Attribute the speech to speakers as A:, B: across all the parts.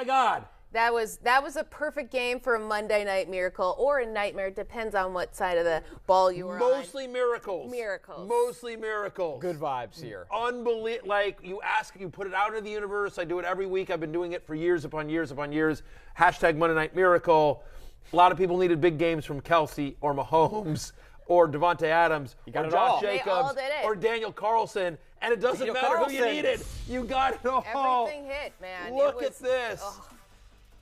A: my God.
B: That was a perfect game for a Monday Night Miracle or a nightmare. It depends on what side of the ball you were on.
A: Mostly miracles.
B: Mostly miracles.
C: Good vibes here.
A: Unbelievable. Like, you put it out into the universe. I do it every week. I've been doing it for years upon years upon years. Hashtag Monday Night Miracle. A lot of people needed big games from Kelce or Mahomes or Devontae Adams or Josh Jacobs or Daniel Carlson. And it doesn't matter who you needed. You got it all.
B: Everything hit, man.
A: Look at this.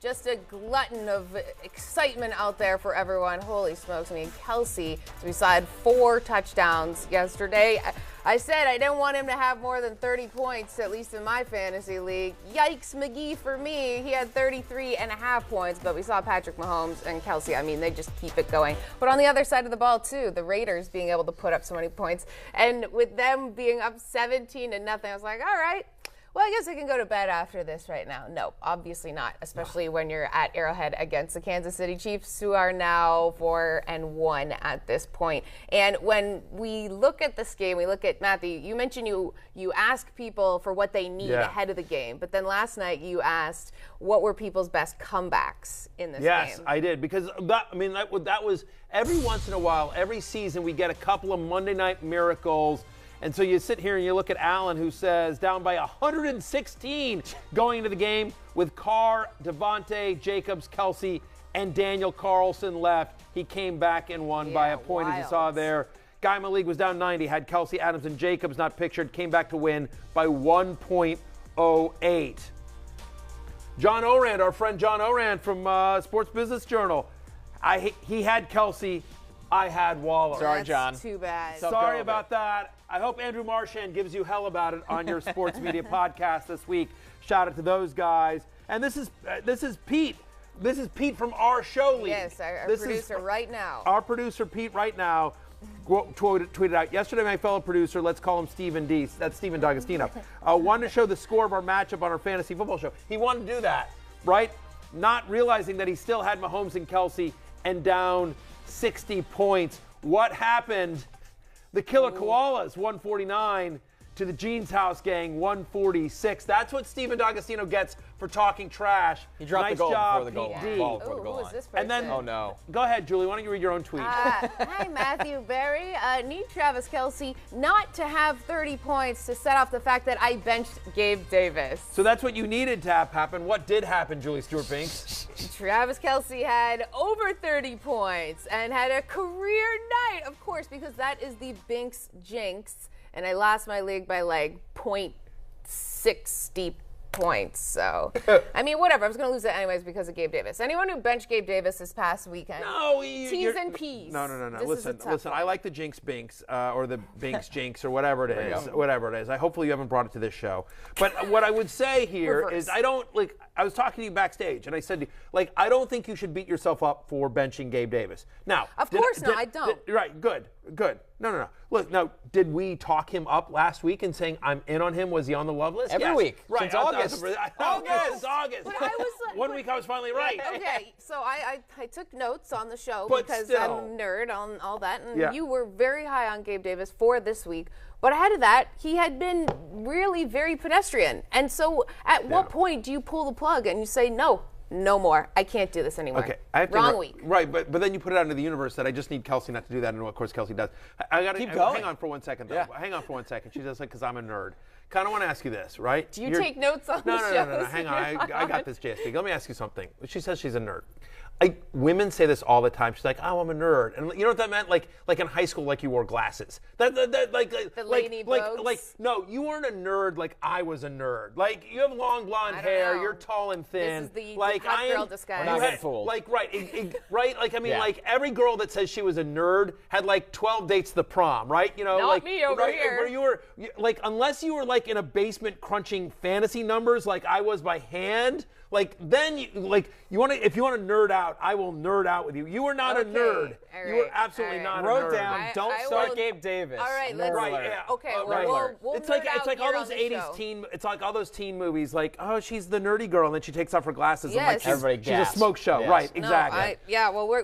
B: Just a glutton of excitement out there for everyone. Holy smokes. I mean, Kelce, as we saw, had 4 touchdowns yesterday. I said I didn't want him to have more than 30 points, at least in my fantasy league. Yikes, McGee for me. He had 33.5 points, but we saw Patrick Mahomes and Kelce. I mean, they just keep it going. But on the other side of the ball, too, the Raiders being able to put up so many points. And with them being up 17-0, I was like, all right. Well, I guess I can go to bed after this right now. No, obviously not, especially when you're at Arrowhead against the Kansas City Chiefs, who are now 4-1 at this point. And when we look at this game, we look at, Matthew, you mentioned you ask people for what they need ahead of the game. But then last night you asked what were people's best comebacks in this game.
A: Yes, I did. Because, that was every once in a while, every season, we get a couple of Monday Night Miracles. And so you sit here and you look at Allen, who says down by 116 going into the game with Carr, Devontae, Jacobs, Kelce, and Daniel Carlson left. He came back and won by a point, as you saw there. Guy Malik was down 90, had Kelce, Adams, and Jacobs not pictured, came back to win by 1.08. John Orand, our friend John Orand from Sports Business Journal, he had Kelce, I had Waller.
C: Sorry, John.
B: Too bad.
A: Sorry about that. I hope Andrew Marchand gives you hell about it on your sports media podcast this week. Shout out to those guys. And this is Pete. This is Pete from our show league.
B: Yes, our producer right now.
A: Our producer Pete right now tweeted out yesterday. My fellow producer, let's call him Steven D. That's Steven D'Agostino. Wanted to show the score of our matchup on our fantasy football show. He wanted to do that, right? Not realizing that he still had Mahomes and Kelce and down 60 points. What happened? The Killer Koalas, 149, to the Jeans House Gang, 146. That's what Steven D'Agostino gets for talking trash.
C: He dropped
A: nice
C: the goal
A: job,
C: before the goal
A: Pete D.
C: ball before the goal
B: Who
C: line.
B: is this person?
A: And then,
C: oh no.
A: Go ahead, Julie. Why don't you read your own tweet?
B: Hi, Matthew Berry. Need Travis Kelce not to have 30 points to set off the fact that I benched Gabe Davis.
A: So that's what you needed to have happen. What did happen, Julie Stewart-Binks?
B: Travis Kelce had over 30 points and had a career night, of course, because that is the Binks jinx. And I lost my league by like 0.60 points. So, I mean, whatever. I was going to lose it anyways because of Gabe Davis. Anyone who benched Gabe Davis this past weekend, T's and P's.
A: No. Listen. I like the Jinx Binks or the Binks Jinx or whatever it is. Whatever it is. Hopefully you haven't brought it to this show. But what I would say here is I was talking to you backstage and I said, I don't think you should beat yourself up for benching Gabe Davis. Now,
B: of course not. I don't.
A: Right. Good. No. Look, now, did we talk him up last week and saying I'm in on him? Was he on the love list?
C: Every week.
A: Right.
C: Since August.
A: Since August.
B: But I was like,
A: 1 week I was finally right.
B: Okay, so I took notes on the show
A: But
B: because
A: still.
B: I'm a nerd on all that. And you were very high on Gabe Davis for this week. But ahead of that, he had been really very pedestrian. And so at what point do you pull the plug and you say, no more. I can't do this anymore.
A: Okay.
B: Wrong week.
A: Right, but then you put it out into the universe that I just need Kelce not to do that, and of course Kelce does. I got to
C: keep going.
A: Hang on for 1 second, though.
C: Yeah.
A: Hang on for 1 second. She does it because I'm a nerd. Kind of want to ask you this, right?
B: Do you take notes on the show?
A: No. Hang on. I got this, JSP. Let me ask you something. She says she's a nerd. Women say this all the time. She's like, "Oh, I'm a nerd," and you know what that meant? Like in high school, like you wore glasses.
B: The Laney Bogues?
A: No, you weren't a nerd. Like I was a nerd. Like you have long blonde hair. You're tall and thin.
B: This is the
A: like
B: hot girl disguise.
C: We're not getting fooled.
A: Like right. Like I mean, like every girl that says she was a nerd had like 12 dates to the prom, right? You know,
B: Not
A: like
B: me over here.
A: Where you were like, unless you were like in a basement crunching fantasy numbers, like I was by hand. Like then you want to, if you want to nerd out out. I will nerd out with you. You are not a nerd.
B: Right.
A: You are absolutely not a nerd.
C: Wrote down, don't start Gabe Davis.
B: All right, let's okay, we'll
A: it's like all those
B: 80s
A: teen. It's like all those teen movies. Like, oh, she's the nerdy girl, and then she takes off her glasses.
B: Yes.
A: And like she's a smoke show.
C: Yes.
A: Right? Exactly.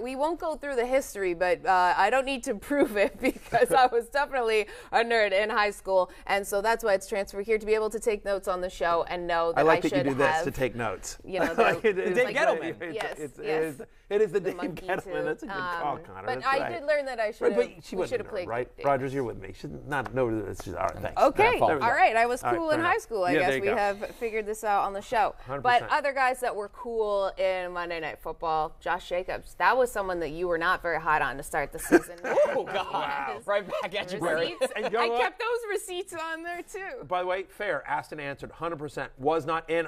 B: We won't go through the history, but I don't need to prove it because I was definitely a nerd in high school, and so that's why it's transferred here to be able to take notes on the show and know that
A: I like
B: should
A: that you do
B: have,
A: this to take notes.
B: You know,
A: the
C: Dave Gettleman.
A: It is the Dave Gettleman. That's a good call, Connor.
B: But I did learn that I should have played.
A: Right, Rogers, you're with me. She's not no. All right, thanks.
B: Okay, all right. I was cool in high school. I guess we
A: go.
B: have figured this out on the show.
A: 100%.
B: But other guys that were cool in Monday Night Football, Josh Jacobs. That was someone that you were not very hot on to start the season.
C: Oh God! Wow. Right back at you, Barry.
B: I kept those receipts on there too.
A: By the way, fair. Asked and answered. 100% was not in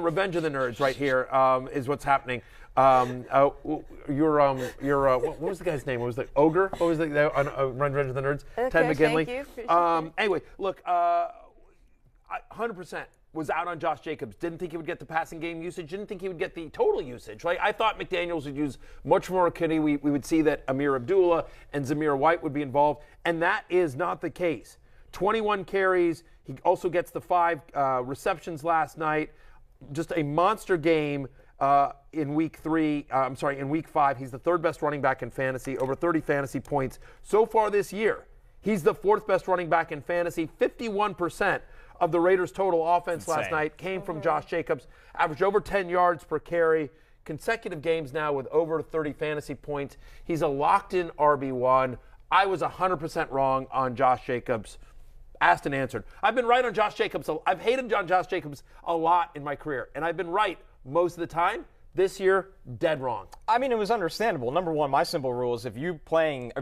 A: Revenge of the Nerds. Right here is what's happening. What was the guy's name? What was the Ogre? What was the Revenge of the Nerds?
B: Okay,
A: Ted McGinley.
B: Thank you.
A: Anyway, look, 100% was out on Josh Jacobs. Didn't think he would get the passing game usage. Didn't think he would get the total usage. Right? I thought McDaniels would use much more McKinney. We would see that Amir Abdullah and Zamir White would be involved, and that is not the case. 21 carries. He also gets the 5 receptions last night. Just a monster game. In week 5, he's the 3rd best running back in fantasy, over 30 fantasy points so far this year. He's the 4th best running back in fantasy. 51% of the Raiders' total offense last night came from Josh Jacobs, averaged over 10 yards per carry. Consecutive games now with over 30 fantasy points. He's a locked-in RB1. I was 100% wrong on Josh Jacobs. Asked and answered. I've been right on Josh Jacobs. I've hated on Josh Jacobs a lot in my career, and I've been right most of the time. This year, dead wrong.
C: I mean, it was understandable. Number one, my simple rule is if you're playing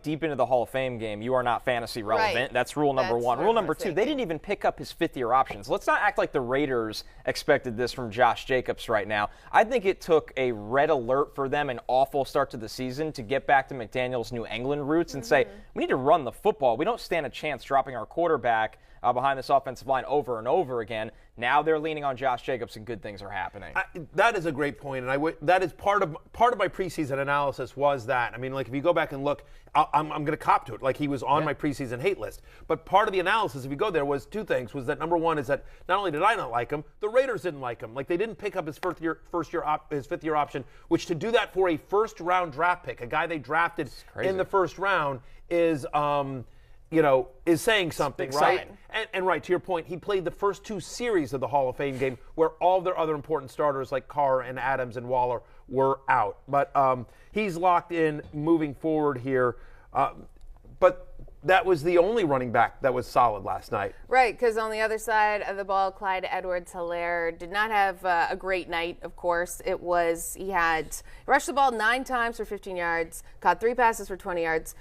C: deep into the Hall of Fame game, you are not fantasy relevant.
B: Right.
C: That's rule number one. Rule number two, they didn't even pick up his 5th-year options. Let's not act like the Raiders expected this from Josh Jacobs right now. I think it took a red alert for them, an awful start to the season, to get back to McDaniels' New England roots and say, we need to run the football. We don't stand a chance dropping our quarterback behind this offensive line over and over again. Now they're leaning on Josh Jacobs, and good things are happening.
A: That is a great point, and that is part of my preseason analysis was that. I mean, like if you go back and look, I'm going to cop to it. Like he was on my preseason hate list. But part of the analysis, if you go there, was 2 things. Was that number one is that not only did I not like him, the Raiders didn't like him. Like they didn't pick up his 5th-year option, which to do that for a first-round draft pick, a guy they drafted in the first round, is saying something, right? And right, to your point, he played the first 2 series of the Hall of Fame game where all of their other important starters like Carr and Adams and Waller were out. But he's locked in moving forward here. But that was the only running back that was solid last night.
B: Right, because on the other side of the ball, Clyde EdwardsHelaire did not have a great night, of course. He rushed the ball 9 times for 15 yards, caught 3 passes for 20 yards.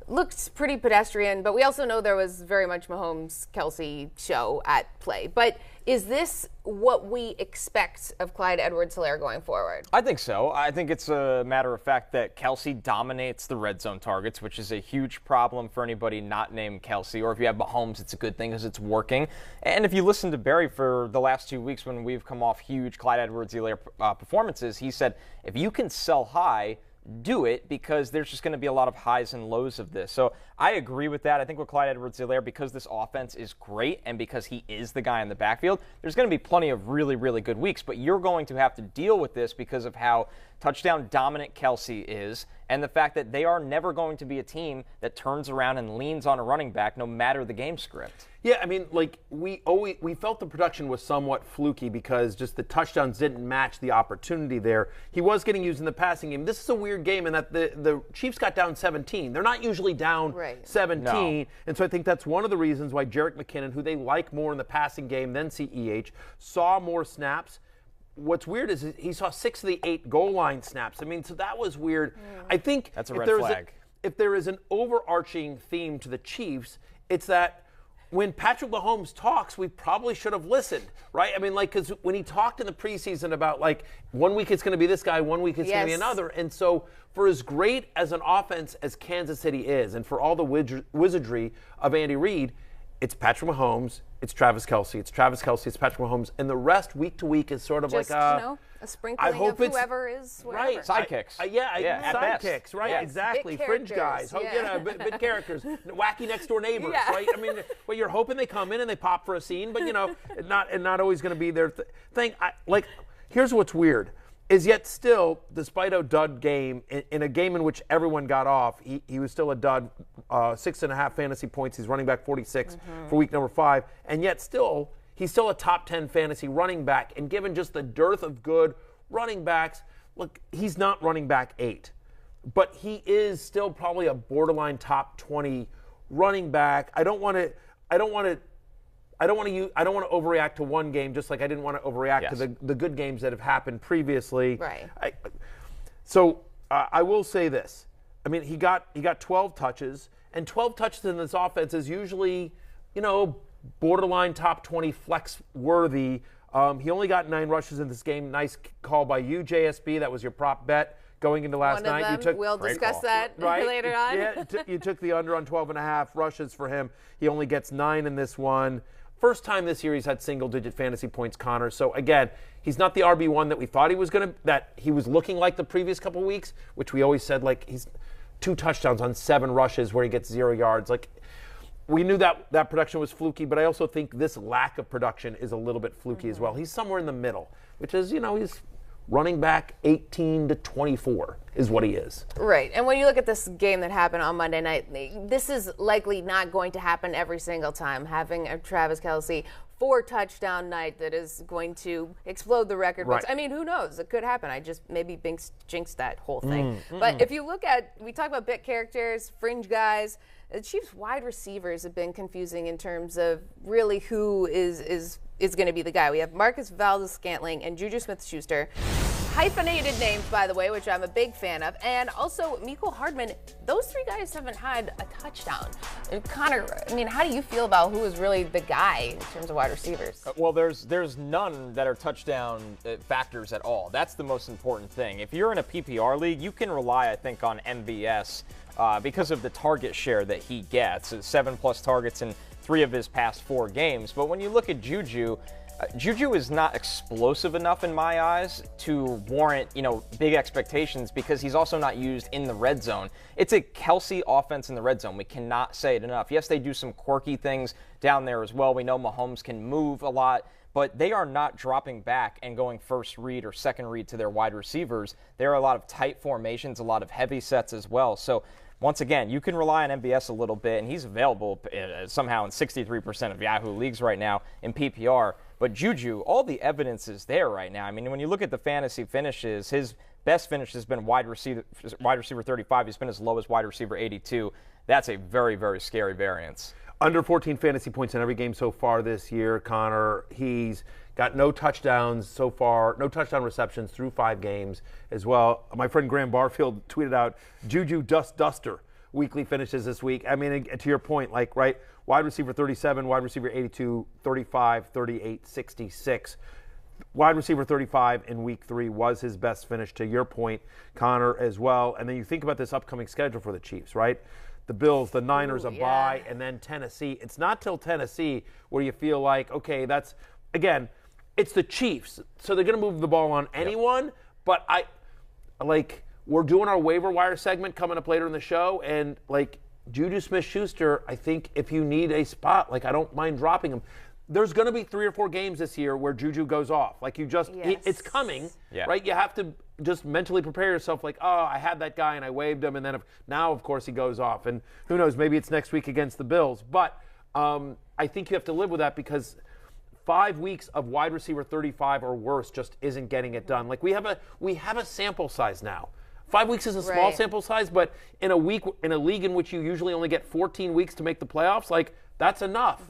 B: Looked pretty pedestrian, but we also know there was very much Mahomes Kelce show at play. But is this what we expect of Clyde EdwardsHelaire going forward?
C: I think so. I think it's a matter of fact that Kelce dominates the red zone targets, which is a huge problem for anybody not named Kelce. Or if you have Mahomes, it's a good thing because it's working. And if you listen to Barry for the last 2 weeks when we've come off huge Clyde EdwardsHelaire performances, he said, if you can sell high, do it, because there's just going to be a lot of highs and lows of this. So I agree with that. I think with Clyde EdwardsHelaire, because this offense is great and because he is the guy in the backfield, there's going to be plenty of really, really good weeks. But you're going to have to deal with this because of how touchdown dominant Kelce is and the fact that they are never going to be a team that turns around and leans on a running back no matter the game script.
A: Yeah, I mean, like we felt the production was somewhat fluky because just the touchdowns didn't match the opportunity there. He was getting used in the passing game. This is a weird game in that the Chiefs got down 17. They're not usually down 17. No. And so I think that's one of the reasons why Jerick McKinnon, who they like more in the passing game than CEH, saw more snaps. What's weird is he saw 6 of the 8 goal line snaps. I mean, so that was weird. I think
C: that's a red flag.
A: If there is an overarching theme to the Chiefs, it's that when Patrick Mahomes talks, we probably should have listened, right? I mean, like, because when he talked in the preseason about, like, 1 week it's going to be this guy, 1 week it's going to be another. And so for as great as an offense as Kansas City is, and for all the wizardry of Andy Reid, it's Patrick Mahomes, it's Travis Kelce, it's Travis Kelce, it's Patrick Mahomes, and the rest week to week is sort of just, like
B: A sprinkling of whoever is whatever.
A: Right.
C: Sidekicks.
A: Sidekicks, right?
B: Yes.
A: Exactly.
B: Big
A: Fringe
B: characters,
A: guys. Big characters. Wacky next door neighbors, right? I mean, well, you're hoping they come in and they pop for a scene, but not always going to be their thing. Here's what's weird. Is yet still, despite a dud game, in a game in which everyone got off, he was still a dud, 6.5 fantasy points. He's running back 46 for week number 5. And yet still, he's still a top 10 fantasy running back. And given just the dearth of good running backs, look, he's not running back 8. But he is still probably a borderline top 20 running back. I don't want to overreact to one game, just like I didn't want to overreact to the good games that have happened previously.
B: Right.
A: I will say this. I mean, he got 12 touches, and 12 touches in this offense is usually, borderline top 20 flex worthy. He only got 9 rushes in this game. Nice call by you, JSB. That was your prop bet going into last night.
B: We'll discuss that later on.
A: Yeah, you took the under on 12.5 rushes for him. He only gets 9 in this one. First time this year he's had single-digit fantasy points, Connor. So again, he's not the RB1 that we thought he was that he was looking like the previous couple weeks, which we always said he's 2 touchdowns on 7 rushes where he gets 0 yards. We knew that production was fluky, but I also think this lack of production is a little bit fluky as well. He's somewhere in the middle, which is he's running back 18 to 24 is what he is.
B: Right. And when you look at this game that happened on Monday night, this is likely not going to happen every single time. Having a Travis Kelce 4-touchdown night that is going to explode the record books. I mean, who knows? It could happen. I just maybe jinxed that whole thing. But if you look at, we talk about bit characters, fringe guys, the Chiefs wide receivers have been confusing in terms of really who is going to be the guy. We have Marcus Valdes-Scantling and Juju Smith-Schuster. Hyphenated names, by the way, which I'm a big fan of. And also, Mecole Hardman. Those 3 guys haven't had a touchdown. And Connor, I mean, how do you feel about who is really the guy in terms of wide receivers?
C: Well, there's none that are touchdown factors at all. That's the most important thing. If you're in a PPR league, you can rely, I think, on MVS because of the target share that he gets. 7+ targets in 3 of his past 4 games. But when you look at Juju, Juju is not explosive enough in my eyes to warrant, big expectations because he's also not used in the red zone. It's a Kelce offense in the red zone. We cannot say it enough. Yes, they do some quirky things down there as well. We know Mahomes can move a lot, but they are not dropping back and going first read or second read to their wide receivers. There are a lot of tight formations, a lot of heavy sets as well. So once again, you can rely on MVS a little bit, and he's available somehow in 63% of Yahoo leagues right now in PPR. But Juju, all the evidence is there right now. I mean, when you look at the fantasy finishes, his best finish has been wide receiver 35. He's been as low as wide receiver 82. That's a very, very scary variance.
A: Under 14 fantasy points in every game so far this year, Connor. He's got no touchdowns so far, no touchdown receptions through 5 games as well. My friend Graham Barfield tweeted out Juju Duster weekly finishes this week. I mean, to your point, wide receiver 37, wide receiver 82, 35, 38, 66. Wide receiver 35 in week 3 was his best finish, to your point, Connor, as well. And then you think about this upcoming schedule for the Chiefs, right? The Bills, the Niners, a bye, and then Tennessee. It's not till Tennessee where you feel like, okay, that's, again, it's the Chiefs. So they're going to move the ball on anyone. But we're doing our waiver wire segment coming up later in the show. And, Juju Smith-Schuster, I think if you need a spot, I don't mind dropping him. There's going to be 3 or 4 games this year where Juju goes off. It's coming, right? You have to just mentally prepare yourself I had that guy and I waived him. And then now, of course, he goes off. And who knows, maybe it's next week against the Bills. But I think you have to live with that because 5 weeks of wide receiver 35 or worse just isn't getting it done. We have a sample size now. 5 weeks is a small sample size, but in a league in which you usually only get 14 weeks to make the playoffs, that's enough.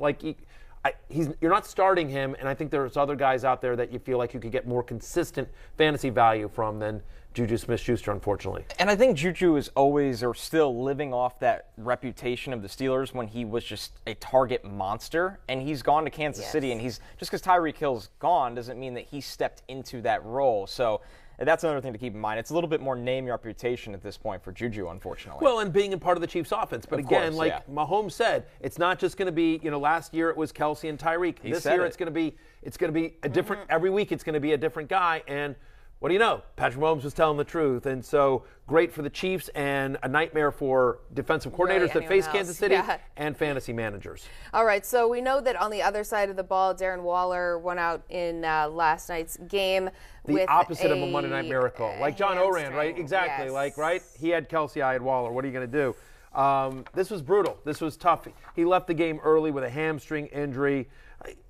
A: You're not starting him, and I think there's other guys out there that you feel like you could get more consistent fantasy value from than Juju Smith-Schuster, unfortunately.
C: And I think Juju is always or still living off that reputation of the Steelers when he was just a target monster, and he's gone to Kansas City, and he's just because Tyreek Hill's gone doesn't mean that he stepped into that role. So that's another thing to keep in mind. It's a little bit more name your reputation at this point for Juju, unfortunately.
A: Well, and being a part of the Chiefs' offense. But again, Mahomes said, it's not just going to be, last year it was Kelce and Tyreek. This year it's going to be a different, every week it's going to be a different guy. And what do you know? Patrick Mahomes was telling the truth. And so great for the Chiefs and a nightmare for defensive coordinators that face Kansas City and fantasy managers.
B: All right, so we know that on the other side of the ball, Darren Waller went out in last night's game.
A: The opposite of a Monday Night Miracle. Like John Oran, right? Exactly.
B: Yes.
A: Like, right? He had Kelce, I had Waller. What are you going to do? This was brutal. This was tough. He left the game early with a hamstring injury.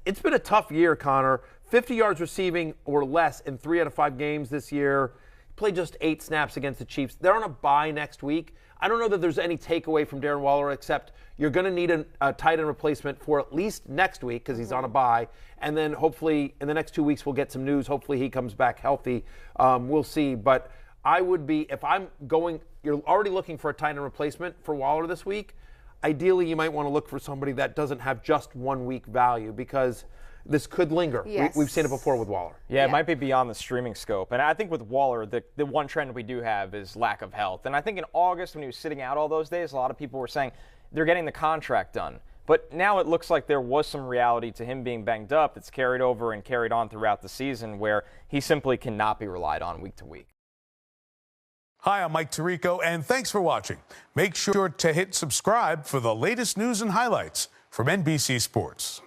A: It's been a tough year, Connor. 50 yards receiving or less in 3 out of 5 games this year. Played just 8 snaps against the Chiefs. They're on a bye next week. I don't know that there's any takeaway from Darren Waller except you're going to need a tight end replacement for at least next week because he's on a bye. And then hopefully in the next 2 weeks we'll get some news. Hopefully he comes back healthy. We'll see. But I would be, if I'm going, you're already looking for a tight end replacement for Waller this week. Ideally, you might want to look for somebody that doesn't have just 1 week value because this could linger.
B: Yes.
A: We've seen it before with Waller.
C: Yeah, it might be beyond the streaming scope. And I think with Waller, the one trend we do have is lack of health. And I think in August, when he was sitting out all those days, a lot of people were saying they're getting the contract done. But now it looks like there was some reality to him being banged up that's carried over and carried on throughout the season where he simply cannot be relied on week to week.
D: Hi, I'm Mike Tirico, and thanks for watching. Make sure to hit subscribe for the latest news and highlights from NBC Sports.